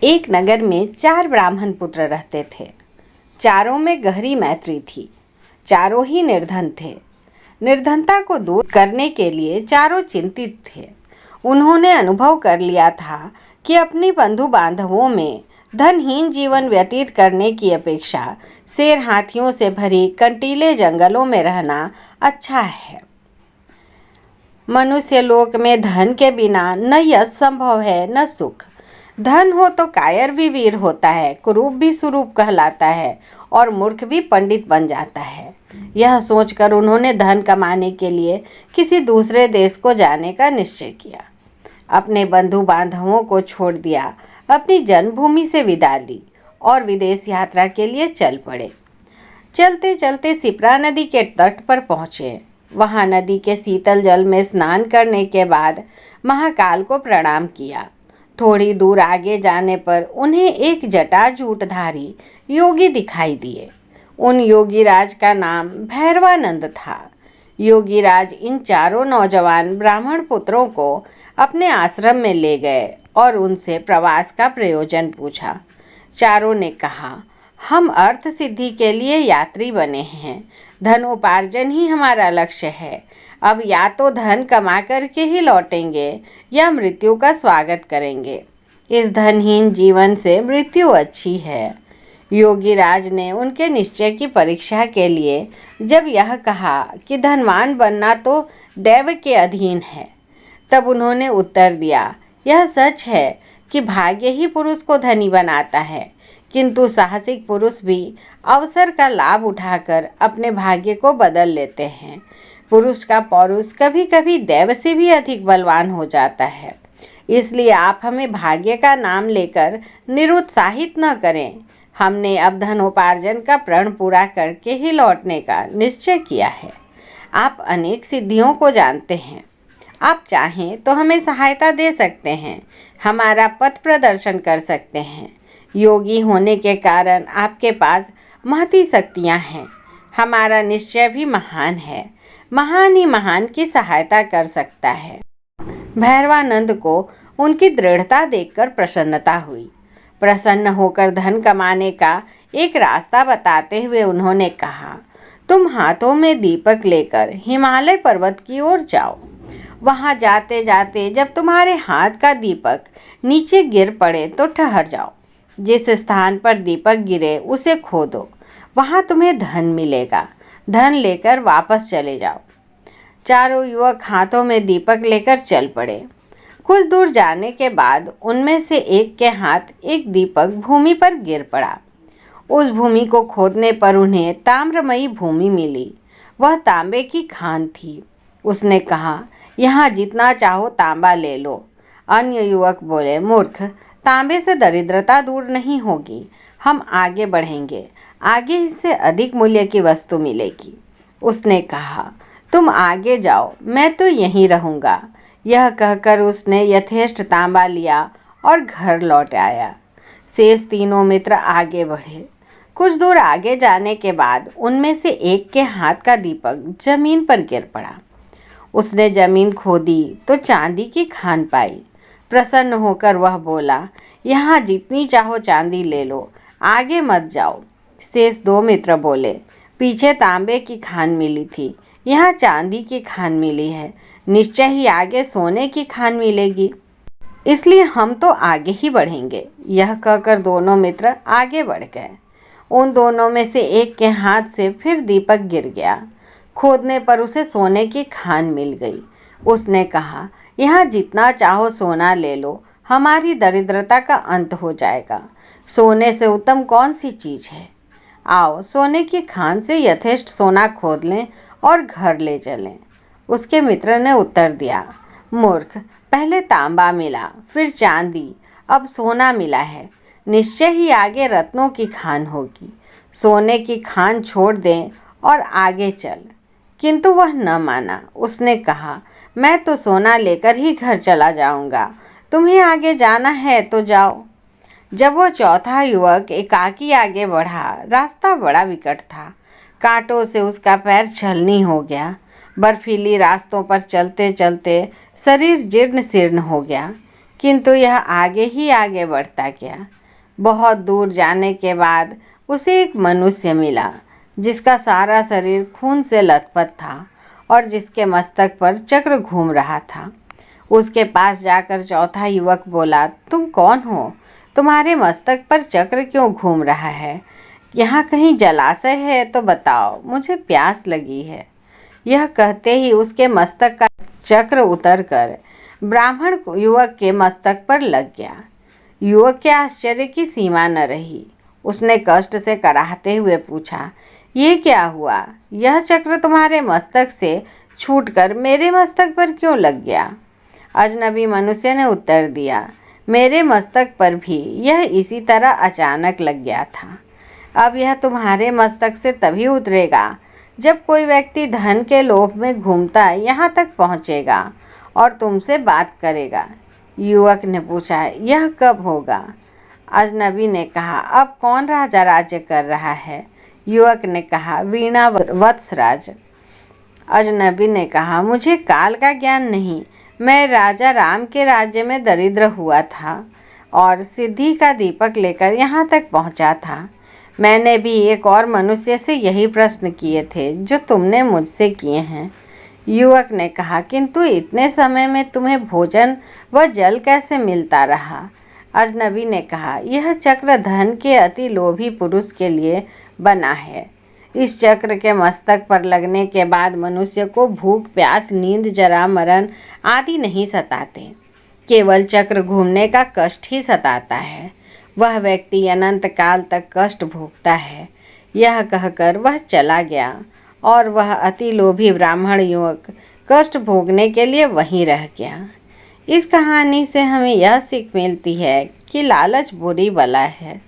एक नगर में 4 ब्राह्मण पुत्र रहते थे। चारों में गहरी मैत्री थी। चारों ही निर्धन थे। निर्धनता को दूर करने के लिए चारों चिंतित थे। उन्होंने अनुभव कर लिया था कि अपने बंधु बांधवों में धनहीन जीवन व्यतीत करने की अपेक्षा शेर हाथियों से भरी कंटीले जंगलों में रहना अच्छा है। मनुष्य लोक में धन के बिना न यश संभव है न सुख। धन हो तो कायर भी वीर होता है, कुरूप भी सुरूप कहलाता है और मूर्ख भी पंडित बन जाता है। यह सोचकर उन्होंने धन कमाने के लिए किसी दूसरे देश को जाने का निश्चय किया। अपने बंधु बांधवों को छोड़ दिया, अपनी जन्मभूमि से विदा ली और विदेश यात्रा के लिए चल पड़े। चलते चलते सिप्रा नदी के तट पर पहुँचे। वहाँ नदी के शीतल जल में स्नान करने के बाद महाकाल को प्रणाम किया। थोड़ी दूर आगे जाने पर उन्हें एक जटाजूटधारी योगी दिखाई दिए। उन योगीराज का नाम भैरवानंद था। योगीराज इन चारों नौजवान ब्राह्मण पुत्रों को अपने आश्रम में ले गए और उनसे प्रवास का प्रयोजन पूछा। चारों ने कहा, हम अर्थ सिद्धि के लिए यात्री बने हैं। धनोपार्जन ही हमारा लक्ष्य है। अब या तो धन कमा करके ही लौटेंगे या मृत्यु का स्वागत करेंगे। इस धनहीन जीवन से मृत्यु अच्छी है। योगीराज ने उनके निश्चय की परीक्षा के लिए जब यह कहा कि धनवान बनना तो दैव के अधीन है, तब उन्होंने उत्तर दिया, यह सच है कि भाग्य ही पुरुष को धनी बनाता है, किंतु साहसिक पुरुष भी अवसर का लाभ उठाकर अपने भाग्य को बदल लेते हैं। पुरुष का पौरुष कभी कभी दैव से भी अधिक बलवान हो जाता है। इसलिए आप हमें भाग्य का नाम लेकर निरुत्साहित न करें। हमने अब धनोपार्जन का प्रण पूरा करके ही लौटने का निश्चय किया है। आप अनेक सिद्धियों को जानते हैं। आप चाहें तो हमें सहायता दे सकते हैं, हमारा पथ प्रदर्शन कर सकते हैं। योगी होने के कारण आपके पास महती शक्तियाँ हैं। हमारा निश्चय भी महान है, महान ही महान की सहायता कर सकता है। भैरवानंद को उनकी दृढ़ता देखकर प्रसन्नता हुई। प्रसन्न होकर धन कमाने का एक रास्ता बताते हुए उन्होंने कहा, तुम हाथों में दीपक लेकर हिमालय पर्वत की ओर जाओ। वहां जाते जाते जब तुम्हारे हाथ का दीपक नीचे गिर पड़े तो ठहर जाओ। जिस स्थान पर दीपक गिरे उसे खोदो, वहां तुम्हें धन मिलेगा। धन लेकर वापस चले जाओ। चारों युवक हाथों में दीपक लेकर चल पड़े। कुछ दूर जाने के बाद उनमें से एक के हाथ एक दीपक भूमि पर गिर पड़ा। उस भूमि को खोदने पर उन्हें ताम्रमयी भूमि मिली। वह तांबे की खान थी। उसने कहा, यहाँ जितना चाहो तांबा ले लो। अन्य युवक बोले, मूर्ख, तांबे से दरिद्रता दूर नहीं होगी। हम आगे बढ़ेंगे, आगे इससे अधिक मूल्य की वस्तु मिलेगी। उसने कहा, तुम आगे जाओ, मैं तो यहीं रहूँगा। यह कहकर उसने यथेष्ट तांबा लिया और घर लौट आया। शेष तीनों मित्र आगे बढ़े। कुछ दूर आगे जाने के बाद उनमें से एक के हाथ का दीपक जमीन पर गिर पड़ा। उसने जमीन खोदी तो चांदी की खान पाई। प्रसन्न होकर वह बोला, यहाँ जितनी चाहो चांदी ले लो, आगे मत जाओ। शेष दो मित्र बोले, पीछे तांबे की खान मिली थी, यहाँ चांदी की खान मिली है, निश्चय ही आगे सोने की खान मिलेगी, इसलिए हम तो आगे ही बढ़ेंगे। यह कहकर दोनों मित्र आगे बढ़ गए। उन दोनों में से एक के हाथ से फिर दीपक गिर गया। खोदने पर उसे सोने की खान मिल गई। उसने कहा, यहाँ जितना चाहो सोना ले लो, हमारी दरिद्रता का अंत हो जाएगा। सोने से उत्तम कौन सी चीज़ है? आओ, सोने की खान से यथेष्ट सोना खोद लें और घर ले चलें। उसके मित्र ने उत्तर दिया, मूर्ख, पहले तांबा मिला, फिर चांदी, अब सोना मिला है। निश्चय ही आगे रत्नों की खान होगी। सोने की खान छोड़ दें और आगे चल। किंतु वह न माना। उसने कहा, मैं तो सोना लेकर ही घर चला जाऊंगा, तुम्हें आगे जाना है तो जाओ। जब वह चौथा युवक एकाकी आगे बढ़ा, रास्ता बड़ा विकट था। कांटों से उसका पैर छलनी हो गया। बर्फीली रास्तों पर चलते चलते शरीर जीर्ण शीर्ण हो गया। किंतु यह आगे ही आगे बढ़ता गया। बहुत दूर जाने के बाद उसे एक मनुष्य मिला जिसका सारा शरीर खून से लथपथ था और जिसके मस्तक पर चक्र घूम रहा था। उसके पास जाकर चौथा युवक बोला, तुम कौन हो? तुम्हारे मस्तक पर चक्र क्यों घूम रहा है? यहाँ कहीं जलाशय है तो बताओ, मुझे प्यास लगी है। यह कहते ही उसके मस्तक का चक्र उतरकर ब्राह्मण युवक के मस्तक पर लग गया। युवक के आश्चर्य की सीमा न रही। उसने कष्ट से कराहते हुए पूछा, ये क्या हुआ? यह चक्र तुम्हारे मस्तक से छूटकर मेरे मस्तक पर क्यों लग गया? अजनबी मनुष्य ने उत्तर दिया, मेरे मस्तक पर भी यह इसी तरह अचानक लग गया था। अब यह तुम्हारे मस्तक से तभी उतरेगा जब कोई व्यक्ति धन के लोभ में घूमता यहाँ तक पहुँचेगा और तुमसे बात करेगा। युवक ने पूछा, यह कब होगा? अजनबी ने कहा, अब कौन राजा राज्य कर रहा है? युवक ने कहा, वीणा वत्सराज। अजनबी ने कहा, मुझे काल का ज्ञान नहीं। मैं राजा राम के राज्य में दरिद्र हुआ था और सिद्धि का दीपक लेकर यहाँ तक पहुँचा था। मैंने भी एक और मनुष्य से यही प्रश्न किए थे जो तुमने मुझसे किए हैं। युवक ने कहा, किंतु इतने समय में तुम्हें भोजन व जल कैसे मिलता रहा? अजनबी ने कहा, यह चक्र धन के अति लोभी पुरुष के लिए बना है। इस चक्र के मस्तक पर लगने के बाद मनुष्य को भूख, प्यास, नींद, जरा, मरण आदि नहीं सताते। केवल चक्र घूमने का कष्ट ही सताता है। वह व्यक्ति अनंत काल तक कष्ट भोगता है। यह कहकर वह चला गया और वह अति लोभी ब्राह्मण युवक कष्ट भोगने के लिए वहीं रह गया। इस कहानी से हमें यह सीख मिलती है कि लालच बुरी बला है।